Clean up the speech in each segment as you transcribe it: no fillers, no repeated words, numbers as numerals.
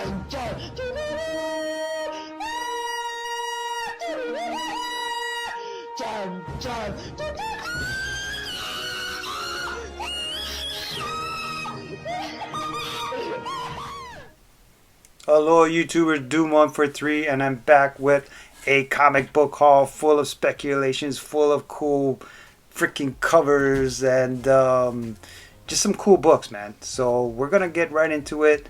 Hello YouTubers, Doom143, and I'm back with a comic book haul full of speculations, full of cool freaking covers, and just some cool books, man. So we're gonna get right into it.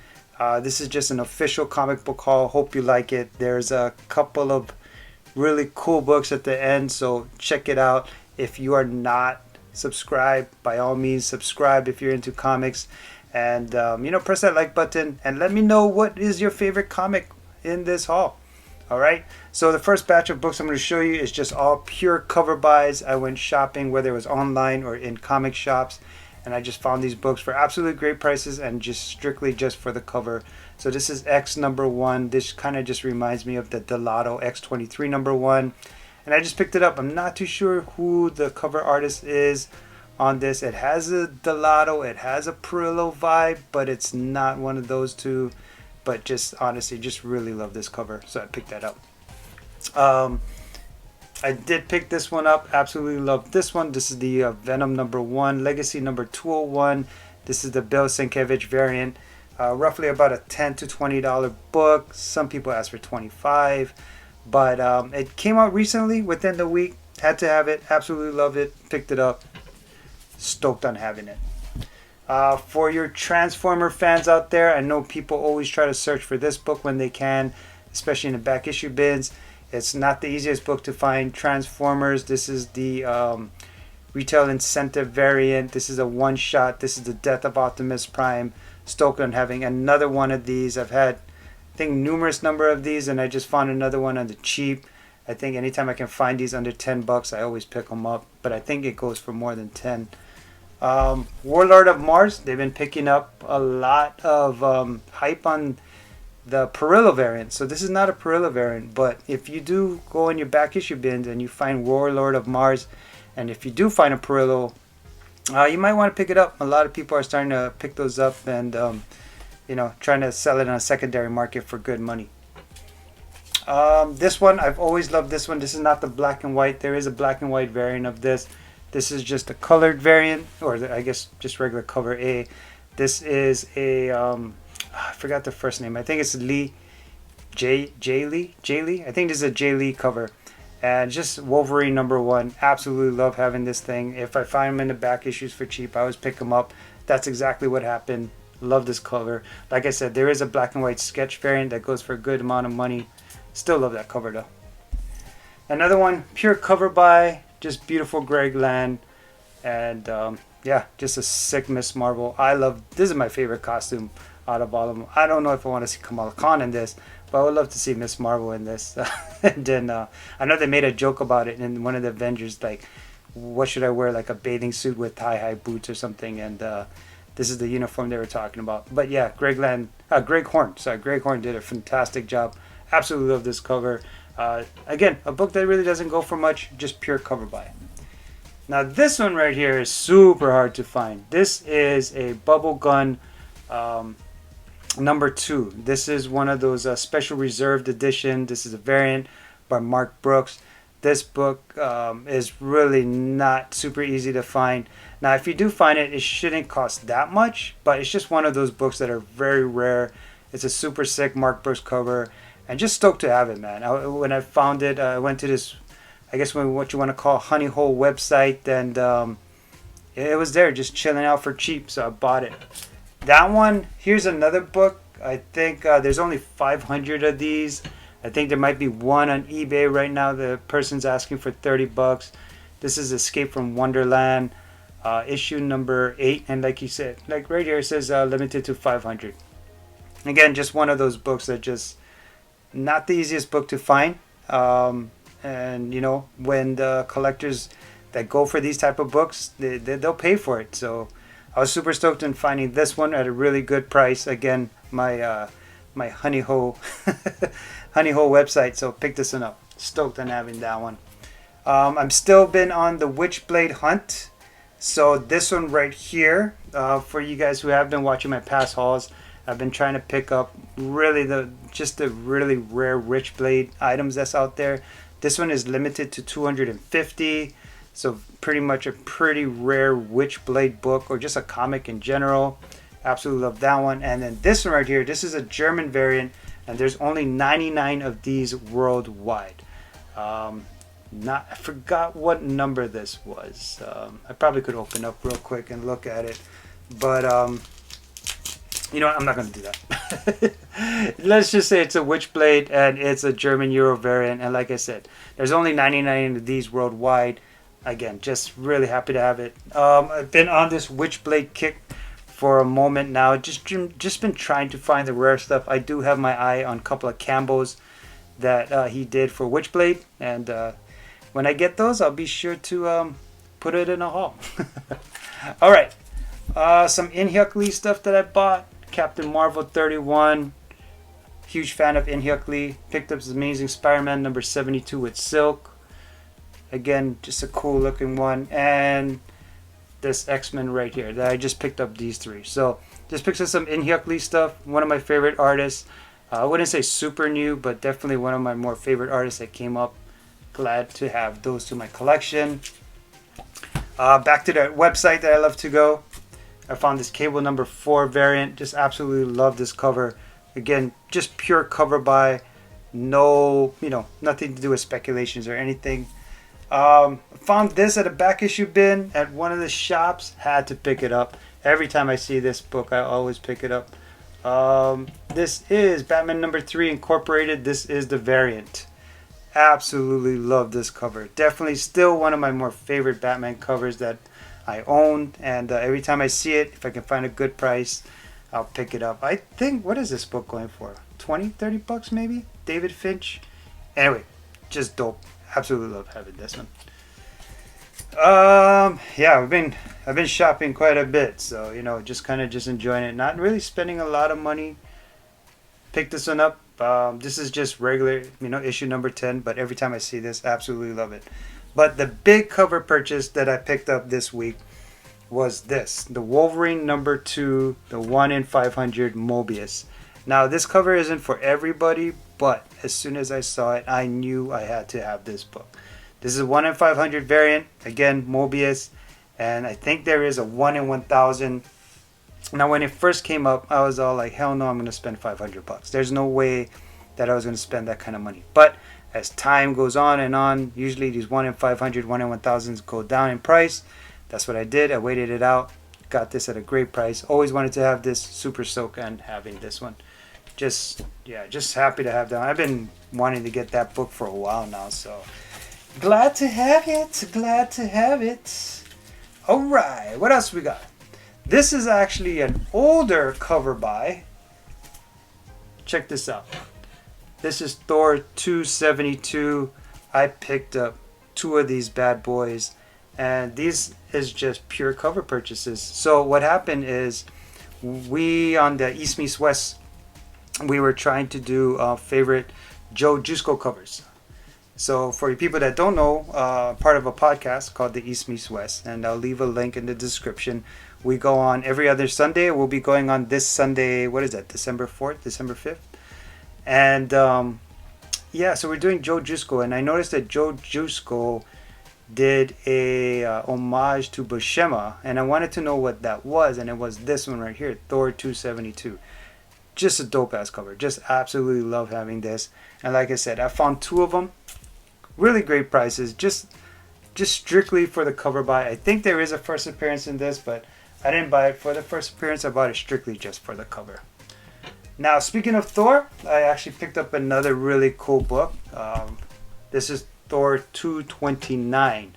This is just an official comic book haul. Hope you like it. There's a couple of really cool books at the end, so check it out. If you are not subscribed, by all means subscribe if you're into comics. And press that like button and let me know what is your favorite comic in this haul. Alright, so the first batch of books I'm going to show you is just all pure cover buys. I went shopping, whether it was online or in comic shops, and I just found these books for absolutely great prices and just strictly just for the cover. So this is X #1. This kind of just reminds me of the Delato X23 #1, and I just picked it up. I'm not too sure who the cover artist is on this. It has a Delato, it has a Perillo vibe, but it's not one of those two. But just honestly, just really love this cover, so I picked that up. I did pick this one up, absolutely love this one. This is the Venom #1, Legacy #201. This is the Bill Sienkiewicz variant. Roughly about a $10 to $20 book. Some people ask for $25, but it came out recently within the week. Had to have it, absolutely loved it, picked it up. Stoked on having it. For your Transformer fans out there, I know people always try to search for this book when they can, especially in the back issue bins. It's not the easiest book to find. Transformers, this is the retail incentive variant. This is a one shot. This is the Death of Optimus Prime. Stoked on having another one of these. I've had, I think, numerous number of these, and I just found another one on the cheap. I think anytime I can find these under 10 bucks, I always pick them up, but I think it goes for more than 10. Warlord of Mars, they've been picking up a lot of hype on the Perillo variant. So this is not a Perillo variant, but if you do go in your back issue bins and you find Warlord of Mars, and if you do find a Perillo, you might want to pick it up. A lot of people are starting to pick those up and trying to sell it on a secondary market for good money. This one, I've always loved this one. This is not the black and white. There is a black and white variant of this. This is just a colored variant, or I guess just regular cover A. This is a, I forgot the first name. I think it's Lee, J Lee. I think this is a J Lee cover. And just Wolverine #1. Absolutely love having this thing. If I find them in the back issues for cheap, I always pick them up. That's exactly what happened. Love this cover. Like I said, there is a black and white sketch variant that goes for a good amount of money. Still love that cover though. Another one, pure cover by, just beautiful Greg Land, and yeah, just a sick Miss Marvel. I love, this is my favorite costume out of all of them. I don't know if I want to see Kamala Khan in this, but I would love to see Miss Marvel in this. And then I know they made a joke about it in one of the Avengers, like, what should I wear, like a bathing suit with high boots or something, and this is the uniform they were talking about. But yeah, Greg Horn did a fantastic job. Absolutely love this cover. Again, a book that really doesn't go for much, just pure cover buy. Now this one right here is super hard to find. This is a Bubble Gun #2. This is one of those special reserved edition. This is a variant by Mark Brooks. This book is really not super easy to find. Now if you do find it, it shouldn't cost that much, but it's just one of those books that are very rare. It's a super sick Mark Brooks cover. And just stoked to have it, man. When I found it, I went to this, I guess what you want to call honey hole website, and it was there just chilling out for cheap, so I bought it. That one, here's another book. I think there's only 500 of these. I think there might be one on eBay right now. The person's asking for 30 bucks. This is Escape from Wonderland, issue #8, and like you said, like right here it says limited to 500. Again, just one of those books that just not the easiest book to find, and when the collectors that go for these type of books, they'll pay for it. So I was super stoked in finding this one at a really good price. Again, my my honey hole website, so pick this one up. Stoked on having that one. I'm still been on the Witchblade hunt. So this one right here, for you guys who have been watching my past hauls, I've been trying to pick up really the really rare Witchblade items that's out there. This one is limited to 250, so pretty much a pretty rare Witchblade book or just a comic in general. Absolutely love that one. And then this one right here, this is a German variant, and there's only 99 of these worldwide. I forgot what number this was. I probably could open up real quick and look at it, but you know what? I'm not going to do that. Let's just say it's a Witchblade and it's a German Euro variant. And like I said, there's only 99 of these worldwide. Again, just really happy to have it. I've been on this Witchblade kick for a moment now. Just been trying to find the rare stuff. I do have my eye on a couple of Cambos that he did for Witchblade. And when I get those, I'll be sure to put it in a haul. All right. Some Inhyuk stuff that I bought. Captain Marvel 31. Huge fan of Inhyuk Lee. Picked up this Amazing Spider-Man number 72 with Silk. Again, just a cool looking one. And this X-Men right here that I just picked up these three. So just picked up some Inhyuk Lee stuff. One of my favorite artists. I wouldn't say super new, but definitely one of my more favorite artists that came up. Glad to have those to my collection. Back to the website that I love to go. I found this Cable number 4 variant. Just absolutely love this cover. Again, just pure cover buy. No, nothing to do with speculations or anything. Found this at a back issue bin at one of the shops. Had to pick it up. Every time I see this book, I always pick it up. This is Batman number 3 Incorporated. This is the variant. Absolutely love this cover. Definitely still one of my more favorite Batman covers that I own, and every time I see it, if I can find a good price, I'll pick it up. I think, what is this book going for? 20, 30 bucks maybe? David Finch. Anyway, just dope. Absolutely love having this one. Yeah, I've been shopping quite a bit, so just enjoying it. Not really spending a lot of money. Picked this one up. This is just regular, issue number 10, but every time I see this, absolutely love it. But the big cover purchase that I picked up this week was this, the Wolverine number 2, the 1 in 500 Mobius. Now, this cover isn't for everybody, but as soon as I saw it, I knew I had to have this book. This is a 1 in 500 variant, again, Mobius, and I think there is a 1 in 1000. Now, when it first came up, I was all like, hell no, I'm going to spend 500 bucks. There's no way that I was going to spend that kind of money. But as time goes on, usually these 1 in 500, 1 in 1000s go down in price. That's what I did. I waited it out. Got this at a great price. Always wanted to have this. Super stoked on having this one. Just happy to have that. I've been wanting to get that book for a while now. So glad to have it. Glad to have it. All right. What else we got? This is actually an older cover buy. Check this out. This is Thor 272. I picked up 2 of these bad boys, and these is just pure cover purchases. So what happened is, we on the East Meets West, we were trying to do favorite Joe Jusko covers. So for you people that don't know, part of a podcast called the East Meets West, and I'll leave a link in the description. We go on every other Sunday. We'll be going on this Sunday. What is that? December 4th, December 5th. And so we're doing Joe Jusko, and I noticed that Joe Jusko did a homage to Buscema, and I wanted to know what that was, and it was this one right here, Thor 272. Just a dope ass cover. Just absolutely love having this. And like I said, I found 2 of them, really great prices, just strictly for the cover buy. I think there is a first appearance in this, but I didn't buy it for the first appearance. I bought it strictly just for the cover. Now, speaking of Thor, I actually picked up another really cool book. This is Thor 229.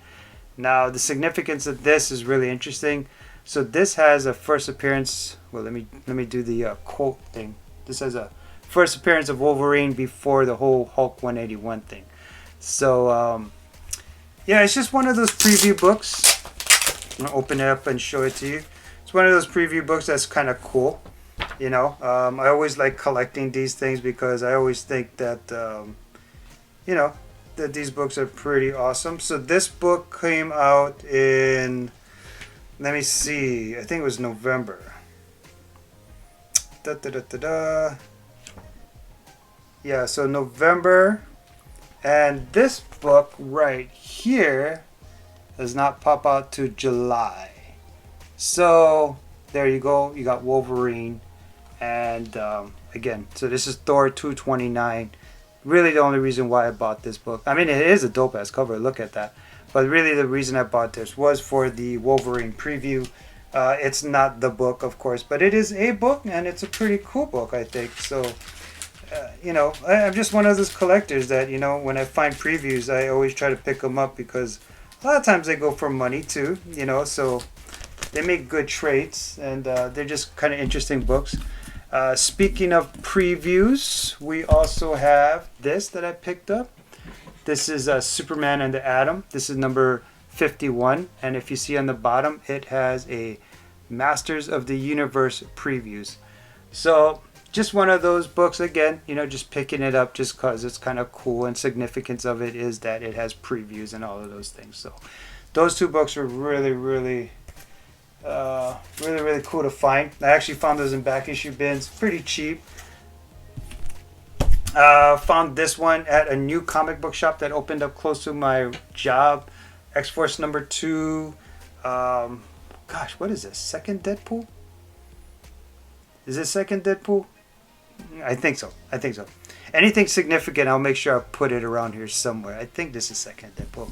Now, the significance of this is really interesting. So this has a first appearance. Well, let me do the quote thing. This has a first appearance of Wolverine before the whole Hulk 181 thing. So it's just one of those preview books. I'm gonna open it up and show it to you. It's one of those preview books that's kind of cool. I always like collecting these things because I always think that that these books are pretty awesome. So this book came out in, let me see, I think it was November. Da, da, da, da, da. Yeah, so November. And this book right here does not pop out to July. So there you go. You got Wolverine. And again, so this is Thor 229. Really the only reason why I bought this book. I mean, it is a dope ass cover. Look at that. But really the reason I bought this was for the Wolverine preview. It's not the book, of course, but it is a book, and it's a pretty cool book, I think. So, I'm just one of those collectors that, when I find previews, I always try to pick them up because a lot of times they go for money too, so they make good trades, and they're just kind of interesting books. Speaking of previews, we also have this that I picked up. This is Superman and the Atom. This is number 51, and if you see on the bottom, it has a Masters of the Universe previews. So just one of those books, again, just picking it up just because it's kind of cool, and significance of it is that it has previews and all of those things. So those two books are really, really really cool to find. I actually found those in back issue bins, pretty cheap. Found this one at a new comic book shop that opened up close to my job. X-Force number 2. Gosh, what is this? Second Deadpool? Is this second Deadpool? I think so. Anything significant, I'll make sure I put it around here somewhere. I think this is second Deadpool.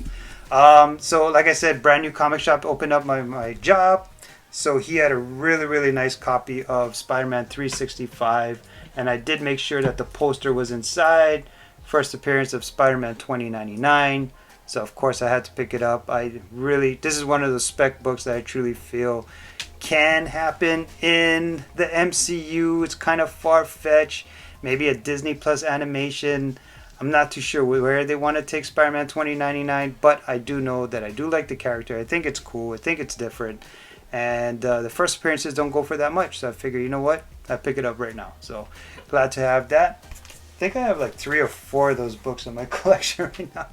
So like I said, brand new comic shop opened up my job. So he had a really, really nice copy of Spider-Man 365. And I did make sure that the poster was inside. First appearance of Spider-Man 2099. So of course I had to pick it up. This is one of those spec books that I truly feel can happen in the MCU. It's kind of far-fetched. Maybe a Disney Plus animation. I'm not too sure where they want to take Spider-Man 2099, but I do know that I do like the character. I think it's cool. I think it's different. And the first appearances don't go for that much. So I figure, you know what? I pick it up right now. So glad to have that. I think I have like 3 or 4 of those books in my collection right now.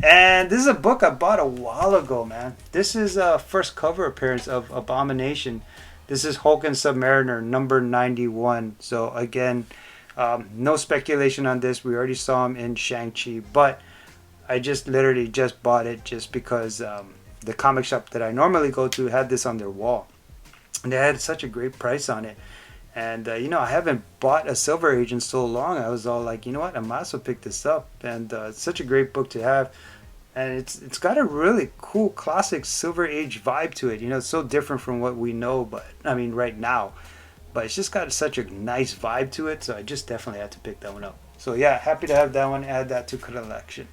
And this is a book I bought a while ago, man. This is a first cover appearance of Abomination. This is Hulk and Submariner number 91. So again, no speculation on this. We already saw him in Shang-Chi, but I just literally just bought it just because the comic shop that I normally go to had this on their wall. And they had such a great price on it. And, I haven't bought a Silver Age in so long. I was all like, you know what? I might as well pick this up. And it's such a great book to have. And it's got a really cool classic Silver Age vibe to it. It's so different from what we know, right now. But it's just got such a nice vibe to it. So I just definitely had to pick that one up. So yeah, happy to have that one. Add that to collection.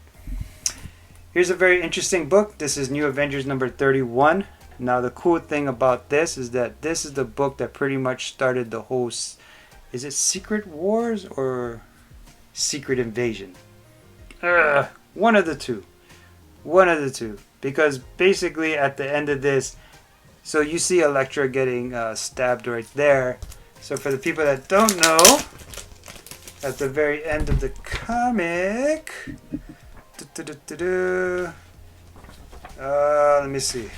Here's a very interesting book. This is New Avengers number 31. Now the cool thing about this is that this is the book that pretty much started the whole, is it Secret Wars or Secret Invasion? One of the two. Because basically at the end of this, so you see Elektra getting stabbed right there. So for the people that don't know, at the very end of the comic, let me see.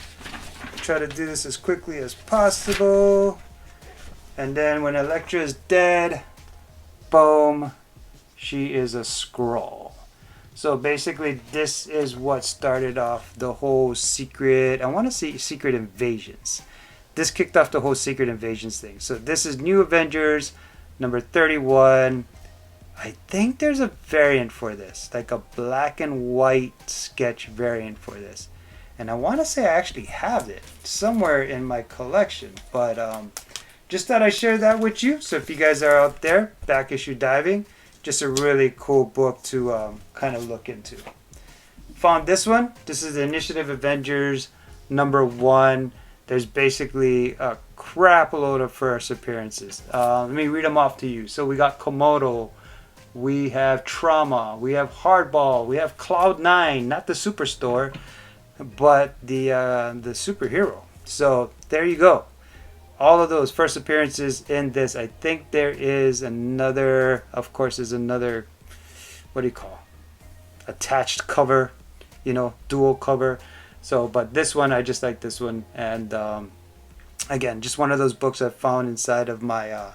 Try to do this as quickly as possible. And then when Elektra is dead, boom, she is a Skrull. So basically this is what started off the whole Secret Invasions. This kicked off the whole Secret Invasions thing. So this is New Avengers number 31. I think there's a variant for this, like a black and white sketch variant for this. And I want to say I actually have it somewhere in my collection. But just thought I'd share that with you. So if you guys are out there, back issue diving, just a really cool book to kind of look into. Found this one. This is the Initiative Avengers number 1. There's basically a crap load of first appearances. Let me read them off to you. So we got Komodo. We have Trauma. We have Hardball. We have Cloud9. Not the Superstore, but the superhero. So there you go. All of those first appearances in this. I think there is another, of course, is another, what do you call, attached cover, dual cover. So, but this one, I just like this one. And again, just one of those books I found inside of my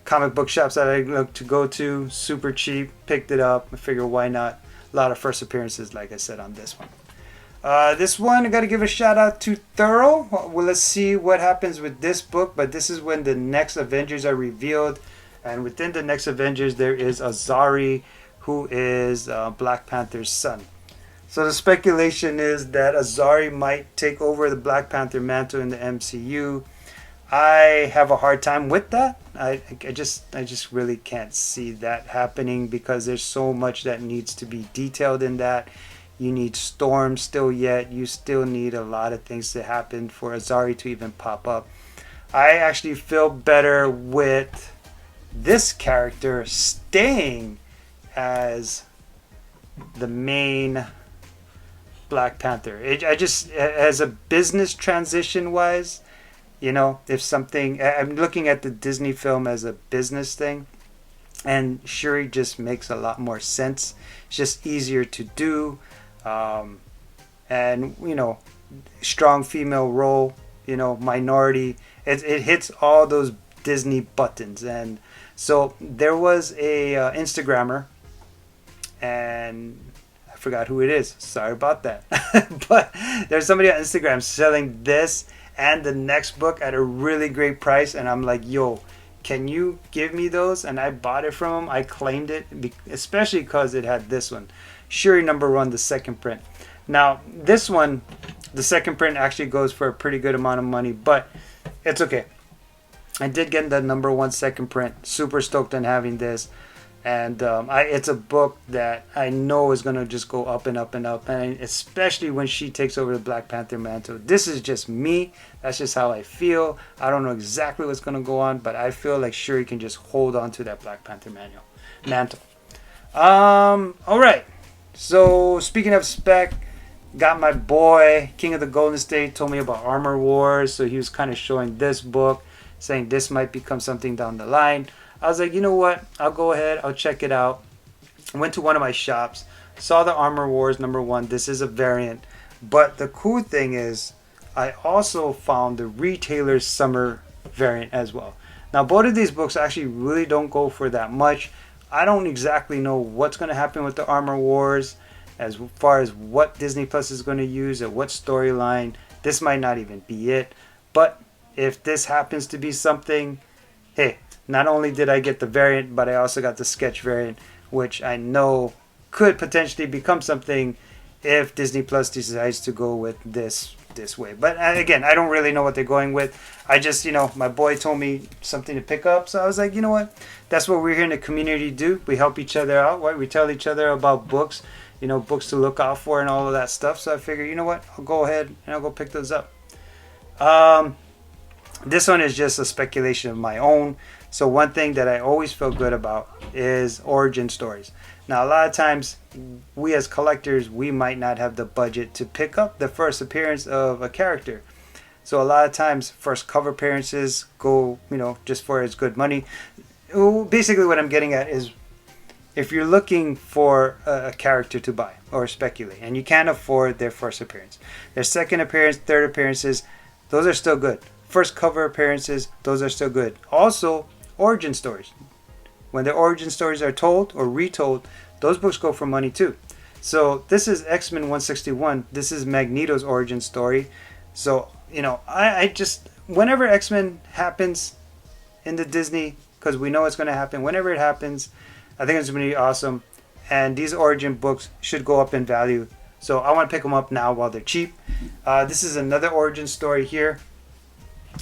comic book shops that I look to go to. Super cheap. Picked it up. I figure why not? A lot of first appearances, like I said, on this one. This one, I got to give a shout out to Thor. Well, let's see what happens with this book. But this is when the next Avengers are revealed. And within the next Avengers, there is Azari, who is Black Panther's son. So the speculation is that Azari might take over the Black Panther mantle in the MCU. I have a hard time with that. I just really can't see that happening because there's so much that needs to be detailed in that. You need Storm still yet. You still need a lot of things to happen for Azari to even pop up. I actually feel better with this character staying as the main Black Panther. I just, as a business transition wise, you know, if something, I'm looking at the Disney film as a business thing, and Shuri just makes a lot more sense. It's just easier to do. And you know, strong female role, you know, minority, it hits all those Disney buttons. And so there was a Instagrammer, and I forgot who it is, sorry about that. But there's somebody on Instagram selling this and the next book at a really great price, and I'm like, yo, can you give me those? And I bought it from him. I claimed it, especially because it had this one, Shuri #1, the second print. Now this one, the second print, actually goes for a pretty good amount of money, but it's okay. I did get the #1 second print. Super stoked on having this, and it's a book that I know is gonna just go up and up and up, and especially when she takes over the Black Panther mantle. This is just me. That's just how I feel. I don't know exactly what's gonna go on, but I feel like Shuri can just hold on to that Black Panther mantle. All right. So speaking of spec, got my boy King of the Golden State told me about Armor Wars, so he was kind of showing this book, saying this might become something down the line. I was like, you know what? I'll go ahead. I'll check it out. I went to one of my shops, saw the Armor Wars #1. This is a variant, but the cool thing is, I also found the Retailer's Summer variant as well. Now, both of these books actually really don't go for that much. I don't exactly know what's going to happen with the Armor Wars as far as what Disney Plus is going to use and what storyline. This might not even be it. But if this happens to be something, hey, not only did I get the variant, but I also got the sketch variant, which I know could potentially become something if Disney Plus decides to go with this way. But again, I don't really know what they're going with. I just, you know, my boy told me something to pick up, so I was like, you know what? That's what we're here in the community do. We help each other out, right? We tell each other about books, you know, books to look out for and all of that stuff. So I figured, you know what? I'll go ahead and I'll go pick those up. This one is just a speculation of my own. So one thing that I always feel good about is origin stories. Now, a lot of times, we as collectors, we might not have the budget to pick up the first appearance of a character. So a lot of times, first cover appearances go, you know, just for as good money. Basically, what I'm getting at is, if you're looking for a character to buy or speculate, and you can't afford their first appearance, their second appearance, third appearances, those are still good. First cover appearances, those are still good. Also, origin stories. When the origin stories are told or retold, those books go for money too. So this is X-Men 161. This is Magneto's origin story. So, you know, I just, whenever X-Men happens in the Disney, because we know it's going to happen, whenever it happens, I think it's going to be awesome. And these origin books should go up in value. So I want to pick them up now while they're cheap. This is another origin story here.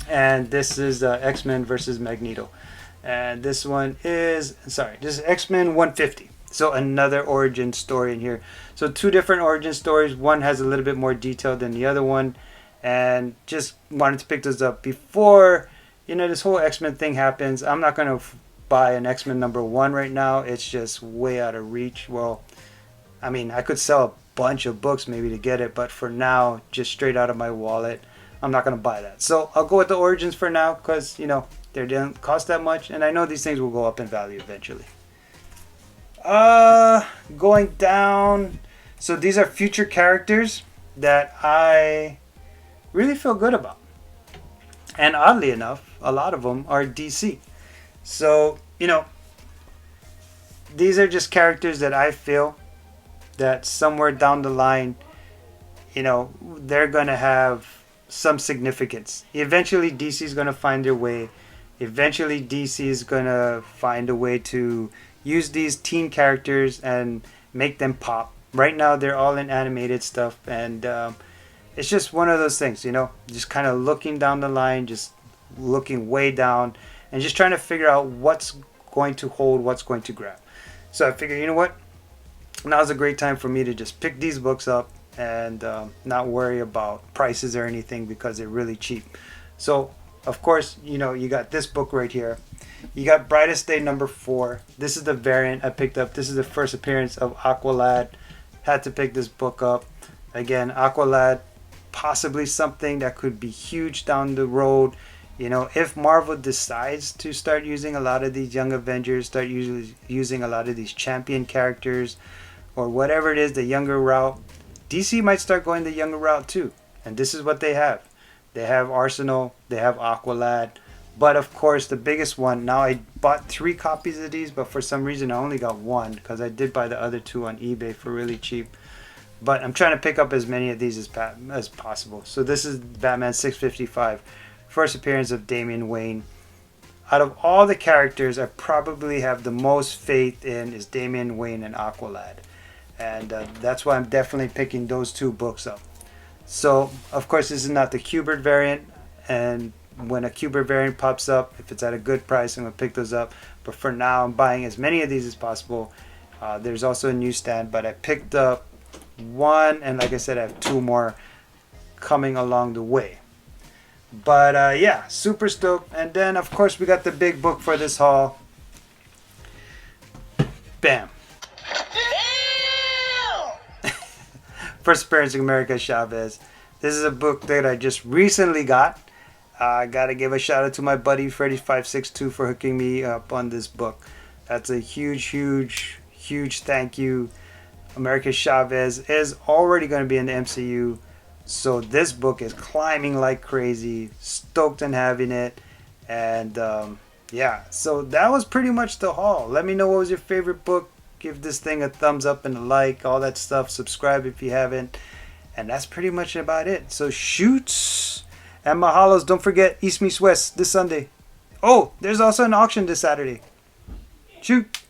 And this is X-Men versus Magneto. And this one is, this is X-Men 150. So another origin story in here. So two different origin stories. One has a little bit more detail than the other one. And just wanted to pick those up before, you know, this whole X-Men thing happens. I'm not going to buy an X-Men #1 right now. It's just way out of reach. Well, I mean, I could sell a bunch of books maybe to get it. But for now, just straight out of my wallet, I'm not going to buy that. So I'll go with the origins for now because, you know, they didn't cost that much. And I know these things will go up in value eventually. Going down. So these are future characters that I really feel good about. And oddly enough, a lot of them are DC. So, these are just characters that I feel that somewhere down the line, they're going to have some significance. Eventually, DC is going to find their way. Eventually, DC is going to find a way to use these teen characters and make them pop. Right now, they're all in animated stuff, and it's just one of those things, just kind of looking down the line, just looking way down, and just trying to figure out what's going to hold, what's going to grab. So I figured, you know what? Now's a great time for me to just pick these books up and not worry about prices or anything because they're really cheap. So, of course, you got this book right here. You got Brightest Day number 4. This is the variant I picked up. This is the first appearance of Aqualad. Had to pick this book up. Again, Aqualad, possibly something that could be huge down the road. If Marvel decides to start using a lot of these young Avengers, start using a lot of these champion characters, or whatever it is, the younger route, DC might start going the younger route too. And this is what they have. They have Arsenal, they have Aqualad, but of course the biggest one, now I bought 3 copies of these, but for some reason I only got 1 because I did buy the other 2 on eBay for really cheap. But I'm trying to pick up as many of these as possible. So this is Batman 655. First appearance of Damian Wayne. Out of all the characters I probably have the most faith in is Damian Wayne and Aqualad. And that's why I'm definitely picking those 2 books up. So, of course, this is not the Kubert variant. And when a Kubert variant pops up, if it's at a good price, I'm going to pick those up. But for now, I'm buying as many of these as possible. There's also a newsstand, but I picked up 1. And like I said, I have 2 more coming along the way. But yeah, super stoked. And then, of course, we got the big book for this haul. Bam. First appearance of America Chavez. This is a book that I just recently got. I gotta give a shout out to my buddy Freddy562 for hooking me up on this book. That's a huge, huge, huge thank you. America Chavez is already going to be in the MCU. So this book is climbing like crazy. Stoked on having it. And yeah, so that was pretty much the haul. Let me know what was your favorite book. Give this thing a thumbs up and a like, all that stuff. Subscribe if you haven't. And that's pretty much about it. So shoots and mahalos. Don't forget East Meets West this Sunday. Oh, there's also an auction this Saturday. Shoot.